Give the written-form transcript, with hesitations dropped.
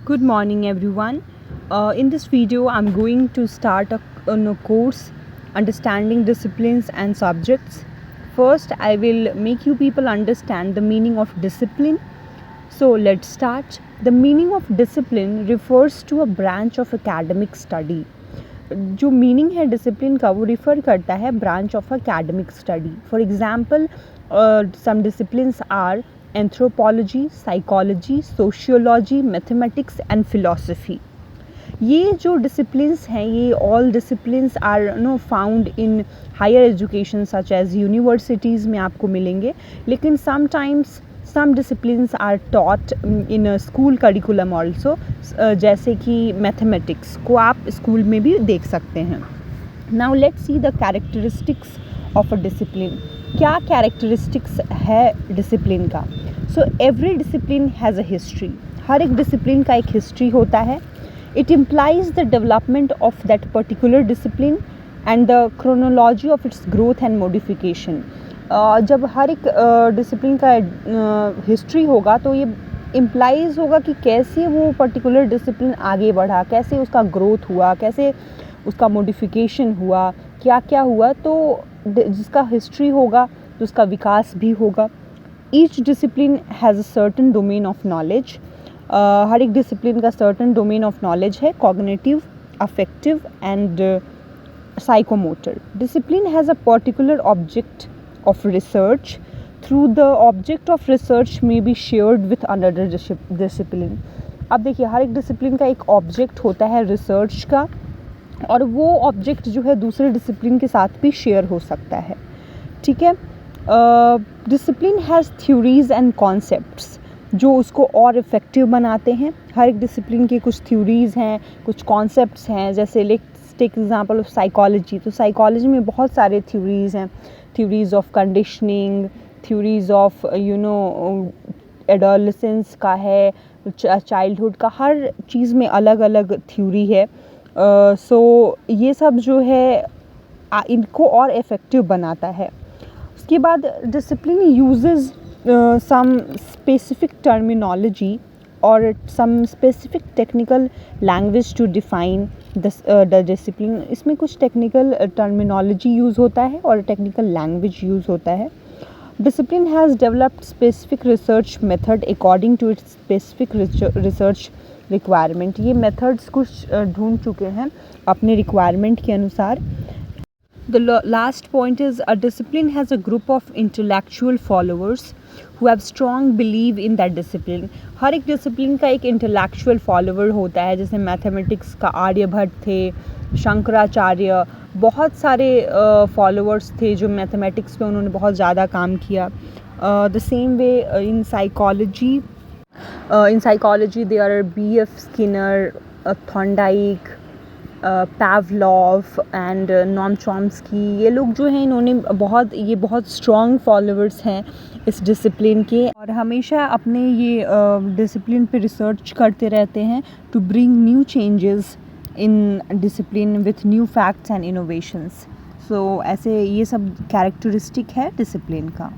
Good morning everyone. In this video I'm going to start a course understanding disciplines and subjects. First I will make you people understand the meaning of discipline. So let's start. The meaning of discipline refers to a branch of academic study. जो meaning है discipline का वो refer करता है branch of academic study. For example some disciplines are anthropology, psychology, sociology, mathematics and philosophy. ये जो disciplines हैं ये all disciplines are found in higher education such as universities में आपको मिलेंगे. लेकिन sometimes some disciplines are taught in school curriculum also, जैसे कि मैथमेटिक्स को आप स्कूल में भी देख सकते हैं. Now let's see the characteristics of a discipline. क्या कैरेक्टरिस्टिक्स है डिसिप्लिन का? So every discipline has a history. हर एक डिसिप्लिन का एक हिस्ट्री होता है. It implies the development of that particular discipline and the chronology of its growth and modification. जब हर एक डिसिप्लिन का हिस्ट्री होगा तो ये इम्प्लाइज होगा कि कैसे वो पर्टिकुलर डिसिप्लिन आगे बढ़ा, कैसे उसका ग्रोथ हुआ, कैसे उसका मॉडिफिकेशन हुआ, क्या क्या हुआ. तो जिसका हिस्ट्री होगा तो उसका विकास भी होगा. Each discipline has a certain domain of knowledge. हर एक डिसिप्लिन का सर्टन डोमेन ऑफ नॉलेज है, cognitive, affective and psychomotor. Discipline has a particular object of research. Through the object of research may be shared with another discipline. अब देखिए हर एक discipline का एक object होता है रिसर्च का, और वो ऑब्जेक्ट जो है दूसरे डिसिप्लिन के साथ भी शेयर हो सकता है. ठीक है. Discipline has theories and concepts जो उसको और इफ़ेक्टिव बनाते हैं. हर एक डिसिप्लिन के कुछ थ्योरीज हैं, कुछ कॉन्सेप्ट्स हैं. जैसे let's take example of psychology. तो साइकोलॉजी में बहुत सारे थ्योरीज हैं. Theories of conditioning, theories of adolescence का है, चाइल्डहुड का, हर चीज़ में अलग अलग थ्योरी है. सो ये सब जो है इनको और इफ़ेक्टिव बनाता है. उसके बाद discipline uses some specific terminology और some specific technical language to define the discipline. इसमें कुछ टेक्निकल टर्मिनोलॉजी यूज़ होता है और टेक्निकल लैंग्वेज यूज़ होता है. Discipline has developed specific research method according to its specific research requirement. ये methods कुछ ढूंढ चुके हैं अपने रिक्वायरमेंट के अनुसार. The last point is a discipline has a group of intellectual followers who have strong belief in that discipline. हर एक discipline का एक इंटेलेक्चुअल फॉलोवर होता है. जैसे मैथमेटिक्स का आर्यभट्ट थे, शंकराचार्य, बहुत सारे फॉलोअर्स थे जो मैथमेटिक्स पे उन्होंने बहुत ज़्यादा काम किया. The same way in psychology there are B.F. Skinner, Thorndike, Pavlov and Noam Chomsky. ये लोग जो हैं इन्होंने बहुत स्ट्रॉन्ग फॉलोअर्स हैं इस डिसिप्लिन के, और हमेशा अपने ये डिसिप्लिन पे रिसर्च करते रहते हैं to bring new changes in discipline with new facts and innovations. So ऐसे ये सब कैरेक्टरिस्टिक है डिसिप्लिन का.